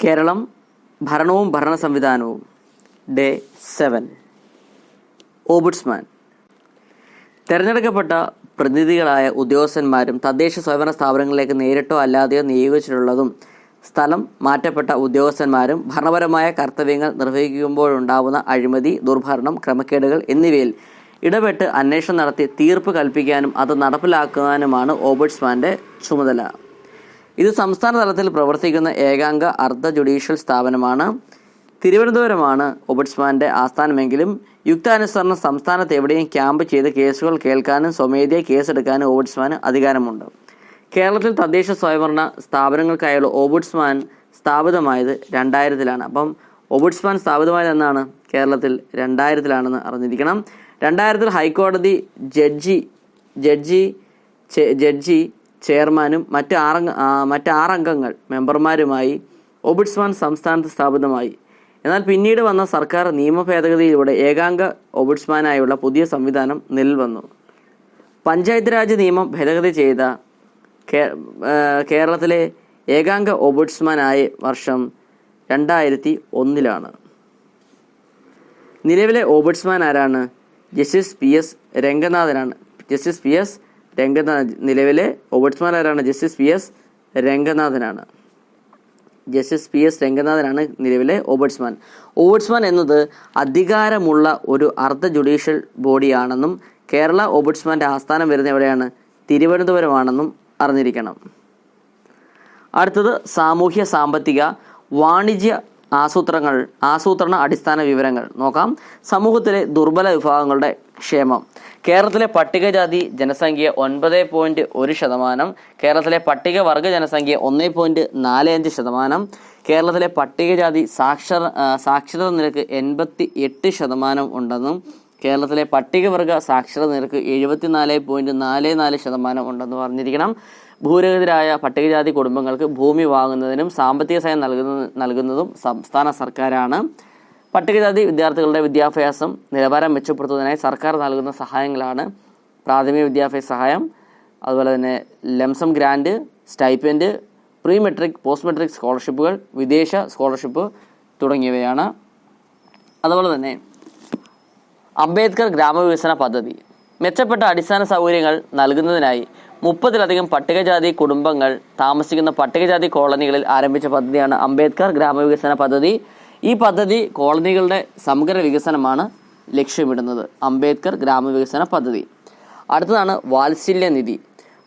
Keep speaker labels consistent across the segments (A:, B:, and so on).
A: കേരളം ഭരണവും ഭരണ സംവിധാനവും. ഡേ 7. ഓംബുഡ്സ്മാൻ. തിരഞ്ഞെടുക്കപ്പെട്ട പ്രതിനിധികളായ ഉദ്യോഗസ്ഥന്മാരും തദ്ദേശ സ്വയംഭരണ സ്ഥാപനങ്ങളിലേക്ക് നേരിട്ടോ അല്ലാതെയോ നിയോഗിച്ചിട്ടുള്ളതും സ്ഥലം മാറ്റപ്പെട്ട ഉദ്യോഗസ്ഥന്മാരും ഭരണപരമായ കർത്തവ്യങ്ങൾ നിർവഹിക്കുമ്പോഴുണ്ടാവുന്ന അഴിമതി, ദുർഭരണം, ക്രമക്കേടുകൾ എന്നിവയിൽ ഇടപെട്ട് അന്വേഷണം നടത്തി തീർപ്പ് കൽപ്പിക്കാനും അത് നടപ്പിലാക്കാനുമാണ് ഓംബുഡ്സ്മാന്റെ ചുമതല. ഇത് സംസ്ഥാന തലത്തിൽ പ്രവർത്തിക്കുന്ന ഏകാംഗ അർദ്ധ ജുഡീഷ്യൽ സ്ഥാപനമാണ്. തിരുവനന്തപുരമാണ് ഓംബുഡ്സ്മാന്റെ ആസ്ഥാനമെങ്കിലും യുക്താനുസരണം സംസ്ഥാനത്ത് എവിടെയും ക്യാമ്പ് ചെയ്ത് കേസുകൾ കേൾക്കാനും സ്വമേധയാ കേസെടുക്കാനും ഓംബുഡ്സ്മാന് അധികാരമുണ്ട്. കേരളത്തിൽ തദ്ദേശ സ്വയംഭരണ സ്ഥാപനങ്ങൾക്കായുള്ള ഓംബുഡ്സ്മാൻ സ്ഥാപിതമായത് 2000-ലാണ്. അപ്പം ഓംബുഡ്സ്മാൻ സ്ഥാപിതമായത് എന്നാണ്? കേരളത്തിൽ 2000-ലാണെന്ന് അറിഞ്ഞിരിക്കണം. 2000-ൽ ഹൈക്കോടതി ജഡ്ജി ചെയർമാനും മറ്റ് 6 അംഗങ്ങൾ മെമ്പർമാരുമായി ഓംബുഡ്സ്മാൻ സംസ്ഥാനത്ത് സ്ഥാപിതമായി. എന്നാൽ പിന്നീട് വന്ന സർക്കാർ നിയമ ഭേദഗതിയിലൂടെ ഏകാംഗ ഓംബുഡ്സ്മാനായുള്ള പുതിയ സംവിധാനം നിലവിൽ വന്നു. പഞ്ചായത്ത് രാജ് നിയമം ഭേദഗതി ചെയ്ത കേരളത്തിലെ ഏകാംഗ ഓംബുഡ്സ്മാനായ വർഷം 2001-ലാണ്. നിലവിലെ ഓംബുഡ്സ്മാൻ ആരാണ്? Justice PS. രംഗനാഥനാണ്. നിലവിലെ ഓംബുഡ്സ്മാൻ ആരാണ്? Justice PS. രംഗനാഥനാണ് നിലവിലെ ഓംബുഡ്സ്മാൻ. ഓംബുഡ്സ്മാൻ എന്നത് അധികാരമുള്ള ഒരു അർദ്ധ ജുഡീഷ്യൽ ബോഡിയാണെന്നും കേരള ഓംബുഡ്സ്മാന്റെ ആസ്ഥാനം വരുന്ന എവിടെയാണ്? തിരുവനന്തപുരമാണെന്നും അറിഞ്ഞിരിക്കണം. അടുത്തത് സാമൂഹ്യ സാമ്പത്തിക വാണിജ്യ ആസൂത്രണ അടിസ്ഥാന വിവരങ്ങൾ നോക്കാം. സമൂഹത്തിലെ ദുർബല വിഭാഗങ്ങളുടെ ക്ഷേമം. കേരളത്തിലെ പട്ടികജാതി ജനസംഖ്യ 9.1%, കേരളത്തിലെ പട്ടികവർഗ ജനസംഖ്യ 1.45%, കേരളത്തിലെ പട്ടികജാതി സാക്ഷരത നിരക്ക് 88% ഉണ്ടെന്നും കേരളത്തിലെ പട്ടികവർഗ സാക്ഷരത നിരക്ക് 74.44% ഉണ്ടെന്ന് പറഞ്ഞിരിക്കണം. ഭൂരഹിതരായ പട്ടികജാതി കുടുംബങ്ങൾക്ക് ഭൂമി വാങ്ങുന്നതിനും സാമ്പത്തിക സഹായം നൽകുന്നതും സംസ്ഥാന സർക്കാരാണ്. പട്ടികജാതി വിദ്യാർത്ഥികളുടെ വിദ്യാഭ്യാസം നിലവാരം മെച്ചപ്പെടുത്തുന്നതിനായി സർക്കാർ നൽകുന്ന സഹായങ്ങളാണ് പ്രാഥമിക വിദ്യാഭ്യാസ സഹായം, അതുപോലെ തന്നെ lump sum grand, stipend, pre metric, post metric സ്കോളർഷിപ്പുകൾ, വിദേശ സ്കോളർഷിപ്പ് തുടങ്ങിയവയാണ്. അതുപോലെ തന്നെ അംബേദ്കർ ഗ്രാമവികസന പദ്ധതി മെച്ചപ്പെട്ട അടിസ്ഥാന സൗകര്യങ്ങൾ നൽകുന്നതിനായി 30-ലധികം പട്ടികജാതി കുടുംബങ്ങൾ താമസിക്കുന്ന പട്ടികജാതി കോളനികളിൽ ആരംഭിച്ച പദ്ധതിയാണ് അംബേദ്കർ ഗ്രാമവികസന പദ്ധതി. ഈ പദ്ധതി കോളനികളുടെ സമഗ്ര വികസനമാണ് ലക്ഷ്യമിടുന്നത്. അംബേദ്കർ ഗ്രാമവികസന പദ്ധതി. അടുത്തതാണ് വാത്സല്യ നിധി.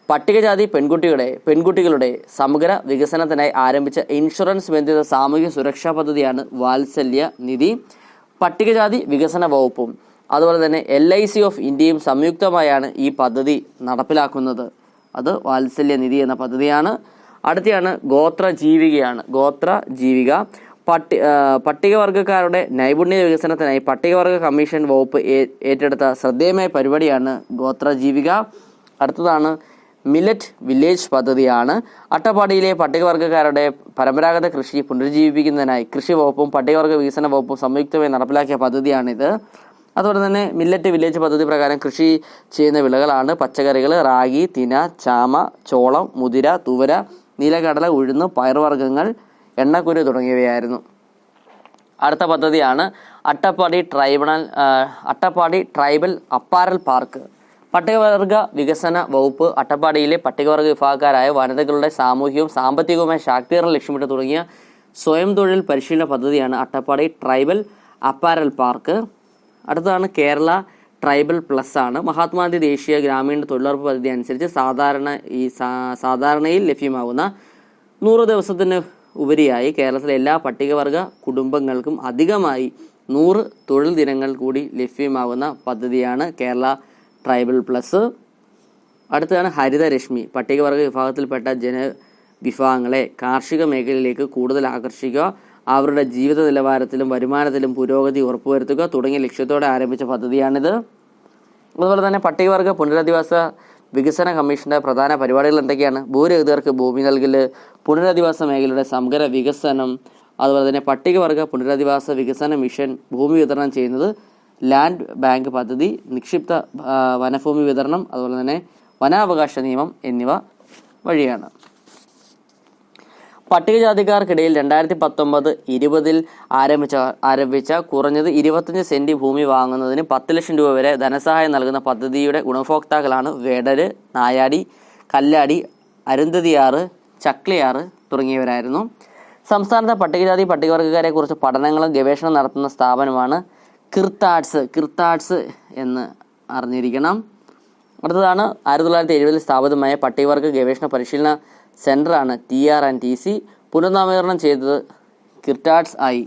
A: പട്ടികജാതി പെൺകുട്ടികളുടെ സമഗ്ര വികസനത്തിനായി ആരംഭിച്ച ഇൻഷുറൻസ് ബന്ധിത സാമൂഹിക സുരക്ഷാ പദ്ധതിയാണ് വാത്സല്യ നിധി. പട്ടികജാതി വികസന വകുപ്പും അതുപോലെ തന്നെ LIC ഓഫ് ഇന്ത്യയും സംയുക്തമായാണ് ഈ പദ്ധതി നടപ്പിലാക്കുന്നത്. അത് വാത്സല്യ നിധി എന്ന പദ്ധതിയാണ്. അടുത്തയാണ് ഗോത്രജീവിക. പട്ടികവർഗക്കാരുടെ നൈപുണ്യ വികസനത്തിനായി പട്ടികവർഗ കമ്മീഷൻ വകുപ്പ് ഏറ്റെടുത്ത ശ്രദ്ധേയമായ പരിപാടിയാണ് ഗോത്രജീവിക. അടുത്തതാണ് മില്ലറ്റ് വില്ലേജ് പദ്ധതിയാണ്. അട്ടപ്പാടിയിലെ പട്ടികവർഗക്കാരുടെ പരമ്പരാഗത കൃഷി പുനരുജ്ജീവിപ്പിക്കുന്നതിനായി കൃഷി വകുപ്പും പട്ടികവർഗ വികസന വകുപ്പും സംയുക്തമായി നടപ്പിലാക്കിയ പദ്ധതിയാണിത്. അതുപോലെ തന്നെ മില്ലറ്റ് വില്ലേജ് പദ്ധതി പ്രകാരം കൃഷി ചെയ്യുന്ന വിളകളാണ് പച്ചക്കറികൾ, റാഗി, തിന, ചാമ, ചോളം, മുതിര, തുവര, നീലക്കടല, ഉഴുന്ന്, പയറുവർഗ്ഗങ്ങൾ, എണ്ണക്കുരു തുടങ്ങിയവയായിരുന്നു. അടുത്ത പദ്ധതിയാണ് അട്ടപ്പാടി ട്രൈബൽ അപ്പാരൽ പാർക്ക്. പട്ടികവർഗ വികസന വകുപ്പ് അട്ടപ്പാടിയിലെ പട്ടികവർഗ വിഭാഗക്കാരായ വനിതകളുടെ സാമൂഹികവും സാമ്പത്തികവുമായ ശാക്തീകരണം ലക്ഷ്യമിട്ട് തുടങ്ങിയ സ്വയം തൊഴിൽ പരിശീലന പദ്ധതിയാണ് അട്ടപ്പാടി ട്രൈബൽ അപ്പാരൽ പാർക്ക്. അടുത്തതാണ് കേരള ട്രൈബൽ പ്ലസ് ആണ്. മഹാത്മാഗാന്ധി ദേശീയ ഗ്രാമീണ തൊഴിലുറപ്പ് പദ്ധതി അനുസരിച്ച് സാധാരണയിൽ ലഭ്യമാകുന്ന 100 ദിവസത്തിന് ഉപരിയായി കേരളത്തിലെ എല്ലാ പട്ടികവർഗ കുടുംബങ്ങൾക്കും അധികമായി 100 തൊഴിൽ ദിനങ്ങൾ കൂടി ലഭ്യമാകുന്ന പദ്ധതിയാണ് കേരള ട്രൈബൽ പ്ലസ്. അടുത്തതാണ് ഹരിതരശ്മി. പട്ടികവർഗ വിഭാഗത്തിൽപ്പെട്ട ജനവിഭാഗങ്ങളെ കാർഷിക മേഖലയിലേക്ക് കൂടുതൽ ആകർഷിക്കുക, അവരുടെ ജീവിത നിലവാരത്തിലും വരുമാനത്തിലും പുരോഗതി ഉറപ്പുവരുത്തുക തുടങ്ങിയ ലക്ഷ്യത്തോടെ ആരംഭിച്ച പദ്ധതിയാണിത്. അതുപോലെ തന്നെ പട്ടികവർഗ പുനരധിവാസ വികസന കമ്മീഷന്റെ പ്രധാന പരിപാടികൾ എന്തൊക്കെയാണ്? ഭൂരഹിതർക്ക് ഭൂമി നൽകൽ, പുനരധിവാസ മേഖലയുടെ സമഗ്ര വികസനം, അതുപോലെ തന്നെ പട്ടികവർഗ പുനരധിവാസ വികസന മിഷൻ ഭൂമി വിതരണം ചെയ്യുന്നത്, ലാൻഡ് ബാങ്ക് പദ്ധതി, നിക്ഷിപ്ത വനഭൂമി വിതരണം, അതുപോലെ തന്നെ വനാവകാശ നിയമം എന്നിവ വഴിയാണ്. പട്ടികജാതിക്കാർക്കിടയിൽ 2019-20 ആരംഭിച്ച കുറഞ്ഞത് 25 സെന്റ് ഭൂമി വാങ്ങുന്നതിന് 10 ലക്ഷം രൂപ വരെ ധനസഹായം നൽകുന്ന പദ്ധതിയുടെ ഗുണഭോക്താക്കളാണ് വേടര്, നായാടി, കല്ലാടി, അരുന്ധതിയാറ്, ചക്ലിയാറ് തുടങ്ങിയവരായിരുന്നു. സംസ്ഥാനത്തെ പട്ടികജാതി പട്ടികവർഗക്കാരെ കുറിച്ച് പഠനങ്ങളും ഗവേഷണം നടത്തുന്ന സ്ഥാപനമാണ് കിർത്താഡ്സ് എന്ന് അറിഞ്ഞിരിക്കണം. അടുത്തതാണ് 1970 സ്ഥാപിതമായ പട്ടികവർഗ ഗവേഷണ പരിശീലന സെൻ്ററാണ് TR&TC. പുനർനാമകരണം ചെയ്തത് കിർത്താഡ്സ് ആയി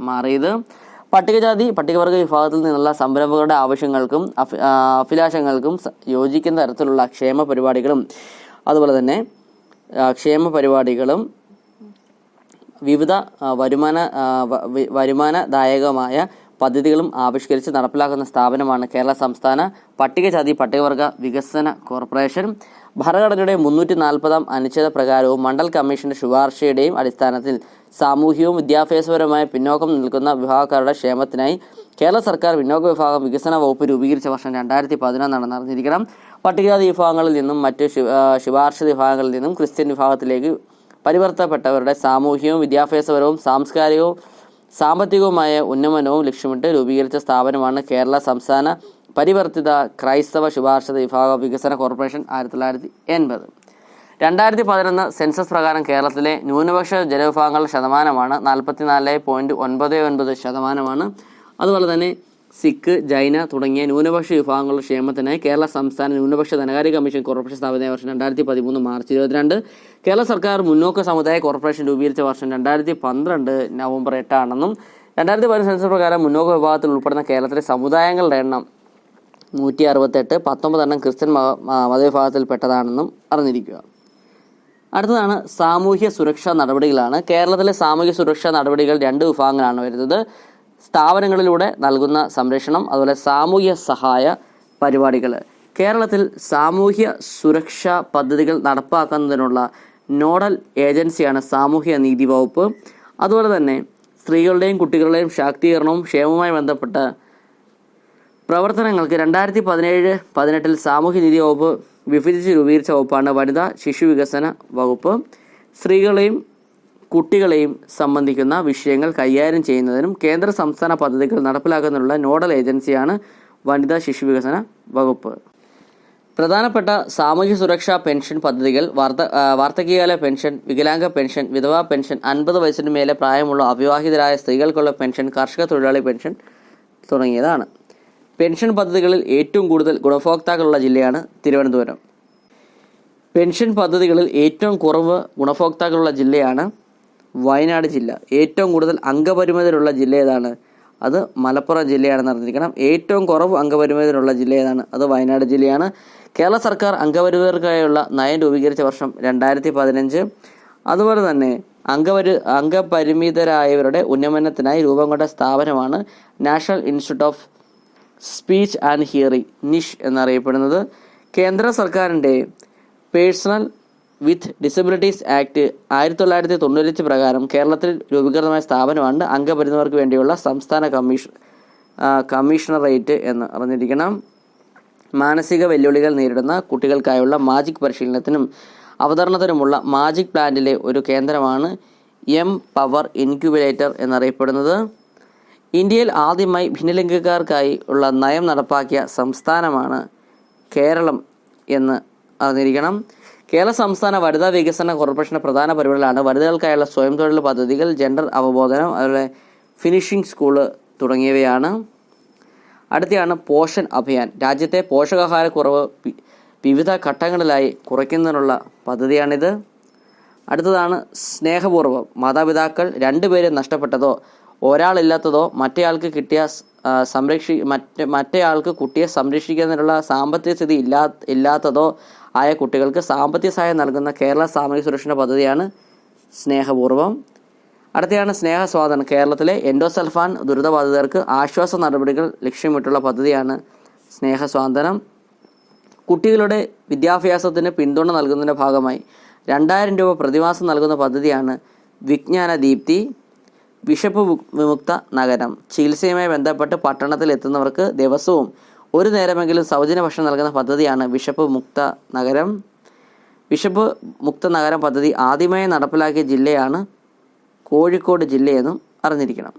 A: മാറിയത്. പട്ടികജാതി പട്ടികവർഗ വിഭാഗത്തിൽ നിന്നുള്ള സംരംഭകരുടെ ആവശ്യങ്ങൾക്കും അഭിലാഷങ്ങൾക്കും യോജിക്കുന്ന തരത്തിലുള്ള ക്ഷേമ പരിപാടികളും അതുപോലെ തന്നെ വിവിധ വരുമാനദായകമായ പദ്ധതികളും ആവിഷ്കരിച്ച് നടപ്പിലാക്കുന്ന സ്ഥാപനമാണ് കേരള സംസ്ഥാന പട്ടികജാതി പട്ടികവർഗ വികസന കോർപ്പറേഷൻ. ഭരണഘടനയുടെ 340 അനുച്ഛേദ പ്രകാരവും മണ്ഡൽ കമ്മീഷന്റെ ശുപാർശയുടെയും അടിസ്ഥാനത്തിൽ സാമൂഹികവും വിദ്യാഭ്യാസപരമായ പിന്നോക്കം നിൽക്കുന്ന വിഭാഗക്കാരുടെ ക്ഷേമത്തിനായി കേരള സർക്കാർ പിന്നോക്ക വിഭാഗം വികസന വകുപ്പ് രൂപീകരിച്ച വർഷം 2011 അറിഞ്ഞിരിക്കണം. പട്ടികജാതി വിഭാഗങ്ങളിൽ നിന്നും മറ്റ് ശുപാർശ വിഭാഗങ്ങളിൽ നിന്നും ക്രിസ്ത്യൻ വിഭാഗത്തിലേക്ക് പരിവർത്തപ്പെട്ടവരുടെ സാമൂഹികവും വിദ്യാഭ്യാസപരവും സാംസ്കാരികവും സാമ്പത്തികവുമായ ഉന്നമനവും ലക്ഷ്യമിട്ട് രൂപീകരിച്ച സ്ഥാപനമാണ് കേരള സംസ്ഥാന പരിവർത്തിത ക്രൈസ്തവ ശുപാർശ വിഭാഗ വികസന കോർപ്പറേഷൻ 1980. 2011 സെൻസസ് പ്രകാരം കേരളത്തിലെ ന്യൂനപക്ഷ ജനവിഭാഗങ്ങളുടെ ശതമാനമാണ് 44.99%. അതുപോലെ തന്നെ സിഖ്, ജൈന തുടങ്ങിയ ന്യൂനപക്ഷ വിഭാഗങ്ങളുടെ ക്ഷേമത്തിനായി കേരള സംസ്ഥാന ന്യൂനപക്ഷ ധനകാര്യ കമ്മീഷൻ കോർപ്പറേഷൻ സ്ഥാപിത വർഷം 2013 മാർച്ച് 22. കേരള സർക്കാർ മുന്നോക്ക സമുദായ കോർപ്പറേഷൻ രൂപീകരിച്ച വർഷം 2012 നവംബർ 8 2010 സെൻസസ് പ്രകാരം മുന്നോക്ക വിഭാഗത്തിൽ ഉൾപ്പെടുന്ന കേരളത്തിലെ സമുദായങ്ങളുടെ എണ്ണം 168, 19 ക്രിസ്ത്യൻ മതവിഭാഗത്തിൽപ്പെട്ടതാണെന്നും അറിഞ്ഞിരിക്കുക. അടുത്തതാണ് സാമൂഹ്യ സുരക്ഷാ നടപടികളാണ്. കേരളത്തിലെ സാമൂഹ്യ സുരക്ഷാ നടപടികൾ 2 വിഭാഗങ്ങളാണ് വരുന്നത്: സ്ഥാപനങ്ങളിലൂടെ നൽകുന്ന സംരക്ഷണം, അതുപോലെ സാമൂഹ്യ സഹായ പരിപാടികൾ. കേരളത്തിൽ സാമൂഹ്യ സുരക്ഷാ പദ്ധതികൾ നടപ്പാക്കുന്നതിനുള്ള നോഡൽ ഏജൻസിയാണ് സാമൂഹ്യ നീതി വകുപ്പ്. അതുപോലെ തന്നെ സ്ത്രീകളുടെയും കുട്ടികളുടെയും ശാക്തീകരണവും ക്ഷേമവുമായി ബന്ധപ്പെട്ട പ്രവർത്തനങ്ങൾക്ക് 2017-18 സാമൂഹ്യ നീതി വകുപ്പ് വിഭജിച്ച് രൂപീകരിച്ച വകുപ്പാണ് വനിതാ ശിശു വികസന വകുപ്പ്. സ്ത്രീകളെയും കുട്ടികളെയും സംബന്ധിക്കുന്ന വിഷയങ്ങൾ കൈകാര്യം ചെയ്യുന്നതിനും കേന്ദ്ര സംസ്ഥാന പദ്ധതികൾ നടപ്പിലാക്കുന്നതിനുള്ള നോഡൽ ഏജൻസിയാണ് വനിതാ ശിശു വികസന വകുപ്പ്. പ്രധാനപ്പെട്ട സാമൂഹ്യ സുരക്ഷാ പെൻഷൻ പദ്ധതികൾ വാർദ്ധക്യകാല പെൻഷൻ, വികലാംഗ പെൻഷൻ, വിധവാ പെൻഷൻ, 50 വയസ്സിന് മേലെ പ്രായമുള്ള അവിവാഹിതരായ സ്ത്രീകൾക്കുള്ള പെൻഷൻ, കർഷക തൊഴിലാളി പെൻഷൻ തുടങ്ങിയതാണ്. പെൻഷൻ പദ്ധതികളിൽ ഏറ്റവും കൂടുതൽ ഗുണഭോക്താക്കളുള്ള ജില്ലയാണ് തിരുവനന്തപുരം. പെൻഷൻ പദ്ധതികളിൽ ഏറ്റവും കുറവ് ഗുണഭോക്താക്കളുള്ള ജില്ലയാണ് വയനാട് ജില്ല. ഏറ്റവും കൂടുതൽ അംഗപരിമിതരുള്ള ജില്ല ഏതാണ്? അത് മലപ്പുറം ജില്ലയാണെന്ന് അറിഞ്ഞിരിക്കണം. ഏറ്റവും കുറവ് അംഗപരിമിതരുള്ള ജില്ല ഏതാണ്? അത് വയനാട് ജില്ലയാണ്. കേരള സർക്കാർ അംഗപരിമിതർക്കായുള്ള നയം രൂപീകരിച്ച വർഷം 2015. അതുപോലെ തന്നെ അംഗപരിമിതരായവരുടെ ഉന്നമനത്തിനായി രൂപം കൊണ്ട സ്ഥാപനമാണ് national institute of speech and hearing, NISH എന്നറിയപ്പെടുന്നത്. കേന്ദ്ര സർക്കാരിൻ്റെ പേഴ്സണൽ വിത്ത് ഡിസബിലിറ്റീസ് ആക്ട് 1995 പ്രകാരം കേരളത്തിൽ രൂപീകൃതമായ സ്ഥാപനമാണ് അംഗപരിമിതർക്ക് വേണ്ടിയുള്ള സംസ്ഥാന കമ്മീഷണറേറ്റ് എന്ന് അറിഞ്ഞിരിക്കണം. മാനസിക വെല്ലുവിളികൾ നേരിടുന്ന കുട്ടികൾക്കായുള്ള മാജിക് പരിശീലനത്തിനും അവതരണത്തിനുമുള്ള മാജിക് പ്ലാന്റിലെ ഒരു കേന്ദ്രമാണ് പവർ ഇൻക്യുബേറ്റർ എന്നറിയപ്പെടുന്നത്. ഇന്ത്യയിൽ ആദ്യമായി ഭിന്നലിംഗക്കാർക്കായി ഉള്ള നയം നടപ്പാക്കിയ സംസ്ഥാനമാണ് കേരളം എന്ന് അറിഞ്ഞിരിക്കണം. കേരള സംസ്ഥാന വനിതാ വികസന കോർപ്പറേഷൻ്റെ പ്രധാന പരിപാടികളാണ് വനിതകൾക്കായുള്ള സ്വയം തൊഴിൽ പദ്ധതികൾ, ജെൻഡർ അവബോധനം, അതുപോലെ ഫിനിഷിംഗ് സ്കൂള് തുടങ്ങിയവയാണ്. അടുത്തയാണ് പോഷൻ അഭിയാൻ. രാജ്യത്തെ പോഷകാഹാരക്കുറവ് വിവിധ ഘട്ടങ്ങളിലായി കുറയ്ക്കുന്നതിനുള്ള പദ്ധതിയാണിത്. അടുത്തതാണ് സ്നേഹപൂർവ്വം. മാതാപിതാക്കൾ 2 പേരും നഷ്ടപ്പെട്ടതോ ഒരാളില്ലാത്തതോ മറ്റേയാൾക്ക് കുട്ടിയെ സംരക്ഷിക്കുന്നതിനുള്ള സാമ്പത്തിക സ്ഥിതി ഇല്ലാത്തതോ ആയ കുട്ടികൾക്ക് സാമ്പത്തിക സഹായം നൽകുന്ന കേരള സാമൂഹിക സുരക്ഷാ പദ്ധതിയാണ് സ്നേഹപൂർവ്വം. അടുത്തയാണ് സ്നേഹസ്വാതനം. കേരളത്തിലെ എൻഡോസൾഫാൻ ദുരിതബാധിതർക്ക് ആശ്വാസ നടപടികൾ ലക്ഷ്യമിട്ടുള്ള പദ്ധതിയാണ് സ്നേഹസ്വാതനം. കുട്ടികളുടെ വിദ്യാഭ്യാസത്തിന് പിന്തുണ നൽകുന്നതിൻ്റെ ഭാഗമായി 2000 രൂപ പ്രതിമാസം നൽകുന്ന പദ്ധതിയാണ് വിജ്ഞാന ദീപ്തി. വിശപ്പ് വിമുക്ത നഗരം. ചികിത്സയുമായി ബന്ധപ്പെട്ട് പട്ടണത്തിൽ എത്തുന്നവർക്ക് ദിവസവും 1 നേരമെങ്കിലും സൗജന്യ ഭക്ഷണം നൽകുന്ന പദ്ധതിയാണ് വിശപ്പ് മുക്ത നഗരം. വിശപ്പ് മുക്ത നഗരം പദ്ധതി ആദ്യമായി നടപ്പിലാക്കിയ ജില്ലയാണ് കോഴിക്കോട് ജില്ലയെന്നും അറിഞ്ഞിരിക്കണം.